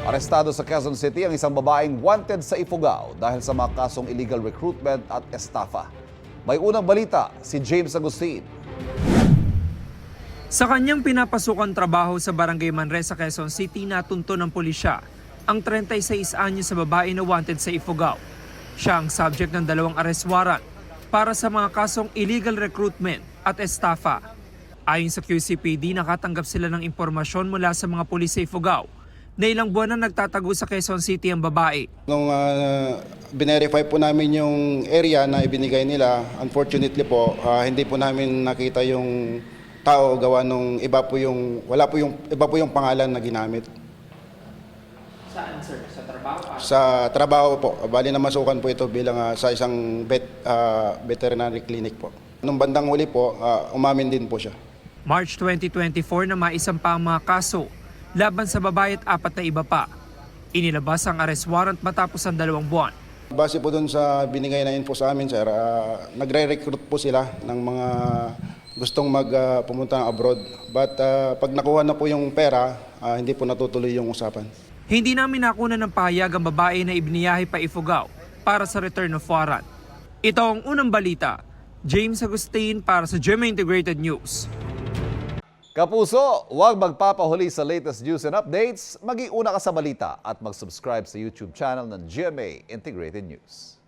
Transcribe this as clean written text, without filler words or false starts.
Arestado sa Quezon City ang isang babaeng wanted sa Ifugao dahil sa mga kasong illegal recruitment at estafa. May unang balita si James Agustin. Sa kanyang pinapasukan trabaho sa Barangay Manresa, Quezon City, natunto ng pulisya ang 36 anyos sa babae na wanted sa Ifugao. Siya ang subject ng 2 arrest warrant para sa mga kasong illegal recruitment at estafa. Ayon sa QCPD, nakatanggap sila ng impormasyon mula sa mga pulis sa Ifugao na ilang buwan na nagtatago sa Quezon City ang babae. Nung binerify po namin yung area na ibinigay nila, unfortunately po, hindi po namin nakita yung tao gawa nung iba po yung pangalan na ginamit. Saan, sir? Sa trabaho? Sa trabaho po, bali na masukan po ito bilang sa isang veterinary clinic po. Nung bandang huli po, umamin din po siya. March 2024 na maisampa ang mga kaso laban sa babae at 4 na iba pa. Inilabas ang arrest warrant matapos ang 2 buwan. Base po dun sa binigay na info sa amin, sir, nagre-recruit po sila ng mga gustong pumunta ng abroad. But pag nakuha na po yung pera, hindi po natutuloy yung usapan. Hindi namin nakuna ng pahayag ang babae na ibiniyahe pa Ifugao para sa return of warrant. Ito ang unang balita. James Agustin para sa GMA Integrated News. Kapuso, huwag magpapahuli sa latest news and updates. Mag-iuna ka sa balita at mag-subscribe sa YouTube channel ng GMA Integrated News.